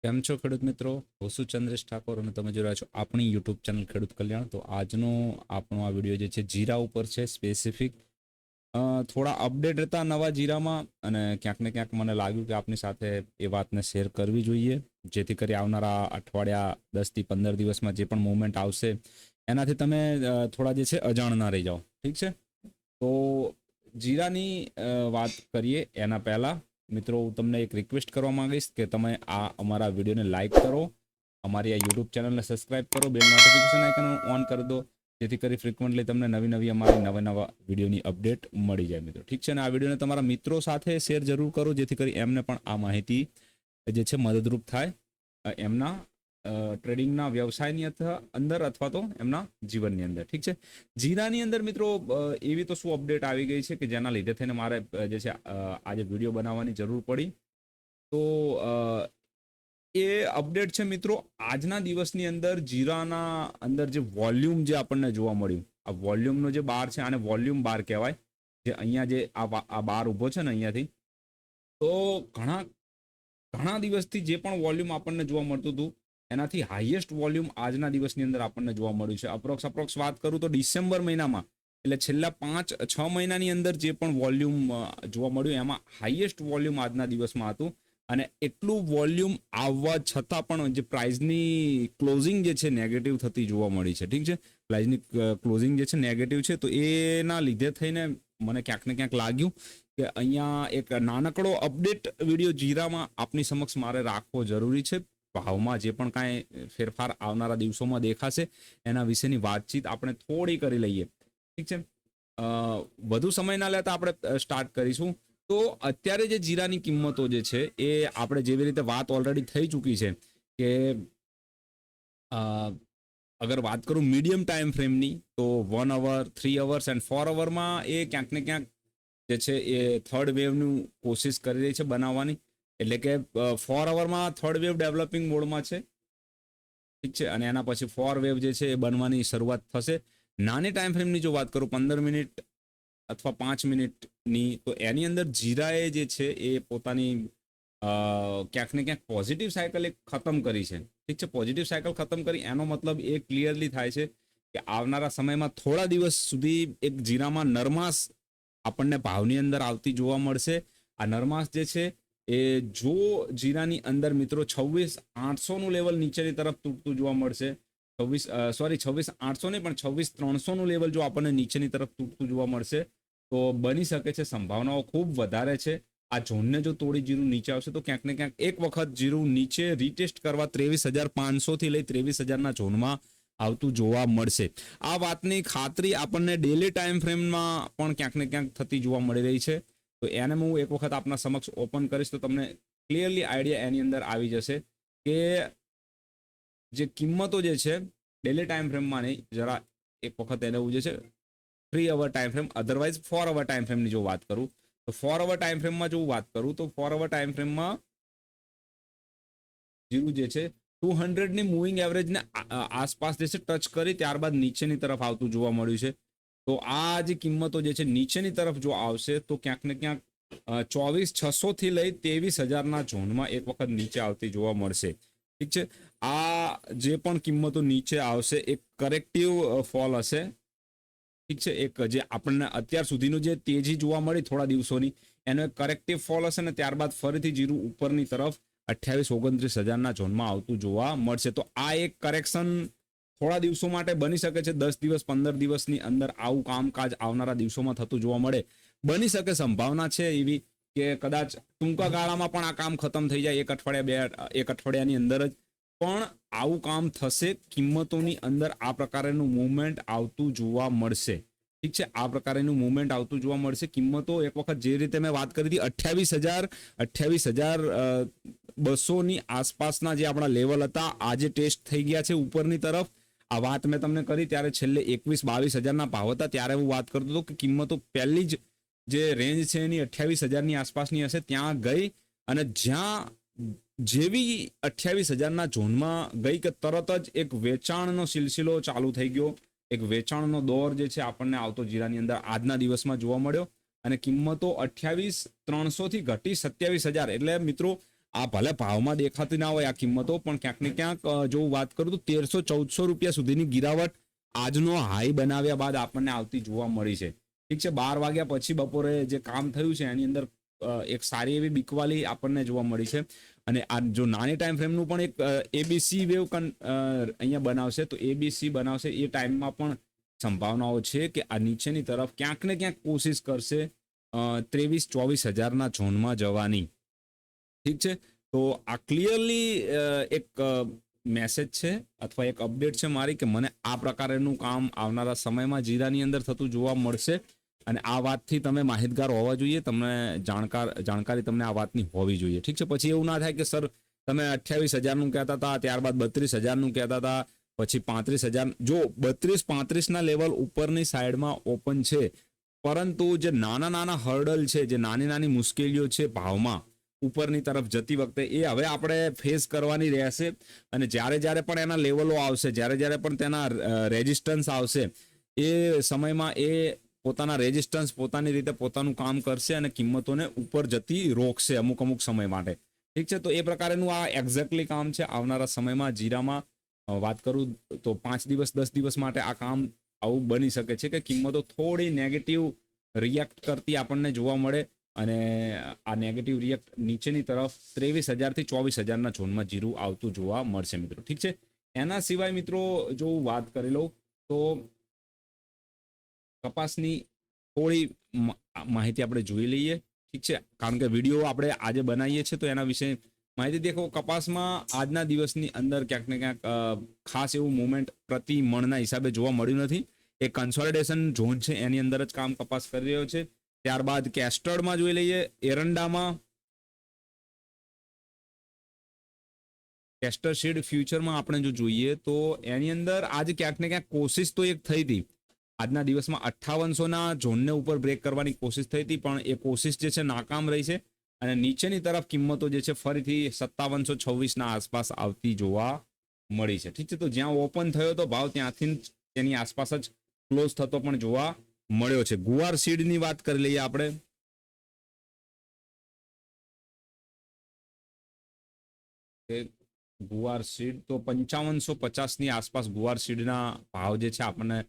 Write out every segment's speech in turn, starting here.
કેમ છો ખેડૂત મિત્રો? હું છું ચંદ્રેશ ઠાકોર અને તમે જોઈ રહ્યા છો આપણી યુટ્યુબ ચેનલ ખેડૂત કલ્યાણ. તો આજનો આપણો આ વિડીયો જે છે જીરા ઉપર છે સ્પેસિફિક. થોડા અપડેટ હતા નવા જીરામાં અને ક્યાંક ને ક્યાંક મને લાગ્યું કે આપની સાથે એ વાતને શેર કરવી જોઈએ, જેથી કરી આવનારા અઠવાડિયા 10 થી 15 દિવસમાં જે પણ મૂવમેન્ટ આવશે એનાથી તમે થોડા જે છે અજાણ ના રહી જાઓ. ઠીક છે, તો જીરાની વાત કરીએ એના પહેલાં મિત્રો હું તમને એક રિક્વેસ્ટ કરવા માંગીશ કે તમે આ અમારા વિડીયોને લાઇક કરો, અમારી આ યુટ્યુબ ચેનલને સબસ્ક્રાઇબ કરો, બેલ નોટિફિકેશન આઇકન ઓન કરી દો, જેથી કરી ફ્રિકવન્ટલી તમને નવી અમારી નવા વિડીયોની અપડેટ મળી જાય મિત્રો. ઠીક છે, અને આ વિડીયોને તમારા મિત્રો સાથે શેર જરૂર કરો, જેથી કરી એમને પણ આ માહિતી જે છે મદદરૂપ થાય એમના ટ્રેડિંગના વ્યવસાયની અંદર અથવા તો એમના જીવનની અંદર. ઠીક છે, જીરાની અંદર મિત્રો એવી તો શું અપડેટ આવી ગઈ છે કે જેના લીધે થઈને મારે જે છે આજે વિડીયો બનાવવાની જરૂર પડી. તો એ અપડેટ છે મિત્રો, આજના દિવસની અંદર જીરાના અંદર જે વોલ્યુમ જે આપણને જોવા મળ્યું, આ વોલ્યુમનો જે બાર છે આને વોલ્યુમ બાર કહેવાય, જે અહીંયા જે આ બાર ઊભો છે ને અહીંયાથી, તો ઘણા દિવસથી જે પણ વોલ્યુમ આપણને જોવા મળતું હતું એનાથી હાઈએસ્ટ વોલ્યુમ આજના દિવસની અંદર આપણને જોવા મળ્યું છે. અપ્રોક્સ વાત કરું તો ડિસેમ્બર મહિનામાં, એટલે છેલ્લા 5-6 મહિનાની અંદર જે પણ વોલ્યુમ જોવા મળ્યું એમાં હાઈએસ્ટ વોલ્યુમ આજના દિવસમાં હતું. અને એટલું વોલ્યુમ આવવા છતાં પણ જે પ્રાઇઝની ક્લોઝિંગ જે છે નેગેટિવ થતી જોવા મળી છે. ઠીક છે, પ્રાઇઝની ક્લોઝિંગ જે છે નેગેટિવ છે, તો એના લીધે થઈને મને ક્યાંક ને ક્યાંક લાગ્યું કે અહીંયા એક નાનકડો અપડેટ વિડીયો જીરામાં આપની સમક્ષ મારે રાખવો જરૂરી છે. ભાવમાં જે પણ કાંઈ ફેરફાર આવનારા દિવસોમાં દેખાશે એના વિશેની વાતચીત આપણે થોડી કરી લઈએ. ઠીક છે, વધુ સમય ના લેતા આપણે સ્ટાર્ટ કરીશું. તો અત્યારે જે જીરાની કિંમતો જે છે એ આપણે જેવી રીતે વાત ઓલરેડી થઈ ચૂકી છે કે અગર વાત કરું મીડિયમ ટાઈમ ફ્રેમની, તો 1 અવર, 3 અવર્સ એન્ડ 4 અવરમાં એ ક્યાંક ને ક્યાંક જે છે એ થર્ડ વેવનું કોશિશ કરી રહી છે બનાવવાની. એટલે કે 4 અવરમાં થર્ડ વેવ ડેવલપિંગ મોડમાં છે. ઠીક છે, અને એના પછી 4 વેવ જે છે એ બનવાની શરૂઆત થશે. નાની ટાઈમ ફ્રેમની જો વાત કરું 15 મિનિટ અથવા 5 મિનિટની, તો એની અંદર જીરાએ જે છે એ પોતાની ક્યાંક ને ક્યાંક પોઝિટિવ સાયકલ એક ખતમ કરી છે. ઠીક છે, પોઝિટિવ સાયકલ ખતમ કરી એનો મતલબ એ ક્લિયરલી થાય છે કે આવનારા સમયમાં થોડા દિવસ સુધી એક જીરામાં નરમાશ આપણને ભાવની અંદર આવતી જોવા મળશે. આ નરમાશ જે છે એ જો જીરાની અંદર મિત્રો 26,800નું લેવલ નીચેની તરફ તૂટતું જોવા મળશે, 26,800 નહીં પણ 26,300નું લેવલ જો આપણને નીચેની તરફ તૂટતું જોવા મળશે, તો બની શકે છે, સંભાવનાઓ ખૂબ વધારે છે આ ઝોનને જો તોડી જીરું નીચે આવશે તો ક્યાંક ને ક્યાંક એક વખત જીરું નીચે રીટેસ્ટ કરવા 23,500 થી લઈ 23,000ના ઝોનમાં આવતું જોવા મળશે. આ વાતની ખાતરી આપણને ડેલી ટાઈમ ફ્રેમમાં પણ ક્યાંક ને ક્યાંક થતી જોવા મળી રહી છે. તો એને હું એક વખત આપના સમક્ષ ઓપન કરીશ તો તમને ક્લિયરલી આઈડિયા એની અંદર આવી જશે કે જે કિંમતો જે છે ડેલી ટાઈમ ફ્રેમમાં નહીં, જરા એક વખત એને જે છે 3 અવર ટાઈમ ફ્રેમ, અધરવાઇઝ 4 અવર ટાઈમ ફ્રેમની જો વાત કરું તો 4 અવર ટાઈમ ફ્રેમમાં જો વાત કરું તો 4 અવર ટાઈમ ફ્રેમમાં જીરું જે છે 200ની મૂવિંગ એવરેજને આસપાસ જે છે ટચ કરી ત્યારબાદ નીચેની તરફ આવતું જોવા મળ્યું છે. તો આ જે કિંમતો જે છે નીચેની તરફ જો આવશે તો ક્યાંક ને ક્યાંક 24,600 થી લઈ 23,000ના ઝોનમાં એક વખત નીચે આવતી જોવા મળશે. ઠીક છે, આ જે પણ કિંમતો નીચે આવશે એક કરેક્ટિવ ફોલ હશે. ઠીક છે, એક જે આપણને અત્યાર સુધીનું જે તેજી જોવા મળી થોડા દિવસોની એનો એક કરેક્ટિવ ફોલ હશે ને ત્યારબાદ ફરીથી જીરું ઉપરની તરફ 28-29,000ના ઝોનમાં આવતું જોવા મળશે. તો આ એક કરેક્શન થોડા દિવસો માટે બની શકે છે, 10 દિવસ 15 દિવસની અંદર આવું કામકાજ આવનારા દિવસોમાં થતું જોવા મળે, બની શકે, સંભાવના છે એવી કે કદાચ ટૂંકા ગાળામાં પણ આ કામ ખતમ થઈ જાય એક અઠવાડિયાની અંદર જ પણ આવું કામ થશે. કિંમતોની અંદર આ પ્રકારનું મૂવમેન્ટ આવતું જોવા મળશે. ઠીક છે, આ પ્રકારનું મૂવમેન્ટ આવતું જોવા મળશે. કિંમતો એક વખત જે રીતે મેં વાત કરી હતી 28,200ની આસપાસના જે આપણા લેવલ હતા આજે ટેસ્ટ થઈ ગયા છે ઉપરની તરફ. આ વાત મેં તમને કરી ત્યારે છેલ્લે 21-22,000ના ભાવ હતા, ત્યારે હું વાત કરતો હતો કે કિંમતો પહેલી જ જે રેન્જ છે એની 28,000ની આસપાસની હશે, ત્યાં ગઈ અને જ્યાં જેવી 28,000ના ઝોનમાં ગઈ કે તરત જ એક વેચાણનો સિલસિલો ચાલુ થઈ ગયો. એક વેચાણનો દોર જે છે આપણને આવતો જીરાની અંદર આજના દિવસમાં જોવા મળ્યો અને કિંમતો 28,300 થી ઘટી 27,000. એટલે મિત્રો આ ભલે ભાવમાં દેખાતી ના હોય આ કિંમતો, પણ ક્યાંક ને ક્યાંક જો વાત કરું તો 1300-1400 રૂપિયા સુધીની ગિરાવટ આજનો હાઈ બનાવ્યા બાદ આપણને આવતી જોવા મળી છે. ઠીક છે, 12 વાગ્યા પછી બપોરે જે કામ થયું છે એની અંદર એક સારી એવી બીકવાલી આપણને જોવા મળી છે. અને આ જો નાની ટાઈમ ફ્રેમનું પણ એક એબીસી વેવ અહીંયા બનાવશે, તો એબીસી બનાવશે એ ટાઈમમાં પણ સંભાવનાઓ છે કે આ નીચેની તરફ ક્યાંક ને ક્યાંક કોશિશ કરશે 23-24 હજારના ઝોનમાં જવાની. ઠીક છે, તો આ ક્લિયરલી એક મેસેજ છે અથવા એક અપડેટ છે મારી કે મને આ પ્રકારનું કામ આવનારા સમયમાં જીરાની અંદર થતું જોવા મળશે. અને આ વાતથી તમે માહિતગાર હોવા જોઈએ, તમને જાણકારી તમને આ વાતની હોવી જોઈએ. ઠીક છે, પછી એવું ના થાય કે સર તમે 28,000નું કહેતા હતા, ત્યારબાદ 32,000નું કહેતા હતા, પછી 35,000. જો 32-35ના લેવલ ઉપરની સાઈડમાં ઓપન છે, પરંતુ જે નાના હર્ડલ છે, જે નાની મુશ્કેલીઓ છે ભાવમાં ઉપરની તરફ જતી વખતે, એ હવે આપણે ફેસ કરવાની રહેશે. અને જ્યારે પણ એના લેવલો આવશે, જ્યારે પણ તેના રેઝિસ્ટન્સ આવશે, એ સમયમાં એ પોતાના રેઝિસ્ટન્સ પોતાની રીતે પોતાનું કામ કરશે અને કિંમતોને ઉપર જતી રોકશે અમુક સમય માટે. ઠીક છે, તો એ પ્રકારનું આ એક્ઝેક્ટલી કામ છે આવનારા સમયમાં જીરામાં. વાત કરું તો 5 દિવસ 10 દિવસ માટે આ કામ આવું બની શકે છે કે કિંમતો થોડી નેગેટિવ રિએક્ટ કરતી આપણને જોવા મળે. અને આ નેગેટિવ રિએક્ટ નીચેની તરફ 23,000 થી 24,000ના ઝોનમાં જીરું આવતું જોવા મળશે મિત્રો. ઠીક છે, એના સિવાય મિત્રો જો વાત કરી લઉં તો કપાસની થોડી માહિતી આપણે જોઈ લઈએ. ઠીક છે, કારણ કે વિડીયો આપણે આજે બનાવીએ છીએ તો એના વિશે માહિતી દેખો. કપાસમાં આજના દિવસની અંદર ક્યાંક ને ક્યાંક ખાસ એવું મુવમેન્ટ પ્રતિ મણના હિસાબે જોવા મળ્યું નથી. એક કન્સોલિડેશન ઝોન છે એની અંદર જ કામ કપાસ કરી રહ્યો છે. ત્યારબાદ કેસ્ટર્ડમાં જોઈ લઈએ, એરંડામાં, કેસ્ટર સીડ ફ્યુચરમાં આપણે જો જોઈએ તો એની અંદર આજે ક્યાંક ને ક્યાંક કોશિશ તો એક થઈ હતી. આજના દિવસમાં 5800ના ઝોનને ઉપર બ્રેક કરવાની કોશિશ થઈ હતી, પણ એ કોશિશ જે છે નાકામ રહી છે. અને નીચેની તરફ કિંમતો જે છે ફરીથી 5726ના આસપાસ આવતી જોવા મળી છે. ઠીક છે, તો જ્યાં ઓપન થયો તો ભાવ ત્યાંથી તેની આસપાસ જ ક્લોઝ થતો પણ જોવા મળ્યો છે. ગુવાર સીડની વાત કરી લઈએ આપણે. ગુવાર સીડ તો 5550ની આસપાસ ગુવાર સીડના ભાવ જે છે આપણને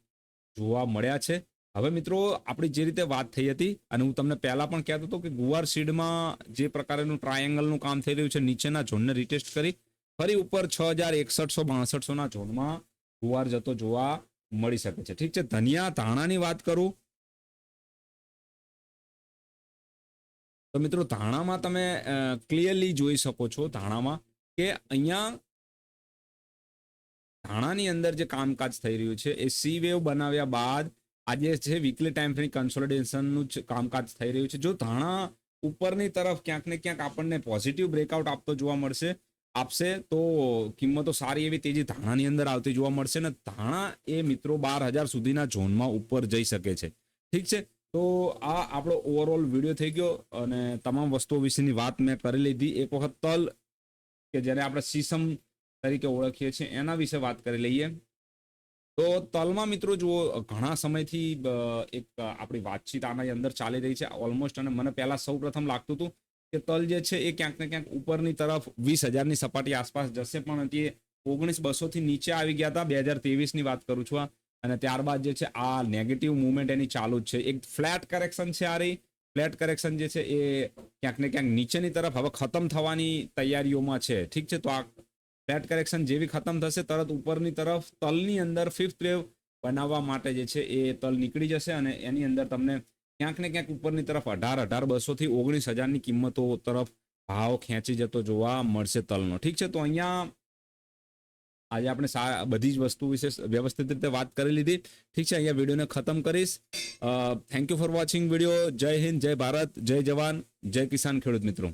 જોવા મળ્યા છે. હવે મિત્રો આપણી જે રીતે વાત થઈ હતી, અને હું તમને પહેલા પણ કહેતો હતો કે ગુવાર સીડમાં જે પ્રકારનું ટ્રાયેંગલનું કામ થઈ રહ્યું છે, નીચેના ઝોનને રિટેસ્ટ કરી ફરી ઉપર 6161-62ના ઝોનમાં ગુવાર જતો જોવા મળી શકે છે. ઠીક છે, ધનિયા ધાણાની વાત કરું તો મિત્રો ધાણામાં તમે ક્લિયરલી જોઈ શકો છો ધાણામાં કે અહીંયા ધાણાની અંદર જે કામકાજ થઈ રહ્યું છે એ સી વેવ બનાવ્યા બાદ આજે છે વીકલી ટાઈમ ફ્રેમ કન્સોલિડેશનનું જ કામકાજ થઈ રહ્યું છે. જો ધાણા ઉપરની તરફ ક્યાંક ને ક્યાંક આપણને પોઝિટિવ બ્રેકઆઉટ આપશે તો કિંમતો સારી એવી તેજી ધાણાની અંદર આવતી જોવા મળશે. ને ધાણા એ મિત્રો 12,000 સુધીના ઝોનમાં ઉપર જઈ શકે છે. ઠીક છે, તો આ આપણો ઓવરઓલ વિડીયો થઈ ગયો અને તમામ વસ્તુઓ વિશેની વાત મેં કરી લીધી. એક વખત તલ કે જેને આપણે સીસમ તરીકે ઓળખીએ છીએ એના વિશે વાત કરી લઈએ. તો તલમાં મિત્રો જુઓ ઘણા સમયથી એક આપણી વાતચીત આના અંદર ચાલી રહી છે ઓલમોસ્ટ. અને મને પહેલા સૌ પ્રથમ લાગતું હતું કે તલ જે છે એ ક્યાંક ને ક્યાંક ઉપરની તરફ 20,000ની સપાટી આસપાસ જશે, પણ તે 19,200થી નીચે આવી ગયા હતા. 2023ની વાત કરું છું. અને ત્યારબાદ જે છે આ નેગેટિવ મુવમેન્ટ એની ચાલુ જ છે. એક ફ્લેટ કરેક્શન છે આ રહી. ફ્લેટ કરેક્શન જે છે એ ક્યાંક ને ક્યાંક નીચેની તરફ હવે ખતમ થવાની તૈયારીઓમાં છે. ઠીક છે, તો આ ફ્લેટ કરેક્શન જેવી ખતમ થશે તરત ઉપરની તરફ તલની અંદર ફિફ્થ વેવ બનાવવા માટે જે છે એ તલ નીકળી જશે. અને એની અંદર તમને ક્યાંક ને ક્યાંક ઉપરની તરફ 18,200થી 19,000ની કિંમતો તરફ ભાવ ખેંચી જતો જોવા મળશે તલનો. ઠીક છે, તો અહીંયા આજે આપણે બધી જ વસ્તુ વિશે વ્યવસ્થિત રીતે વાત કરી લીધી. ઠીક છે, અહીંયા વિડીયોને ખતમ કરીશ. Thank you for watching video. જય હિન્દ, જય ભારત, જય જવાન, જય કિસાન ખેડૂત મિત્રો.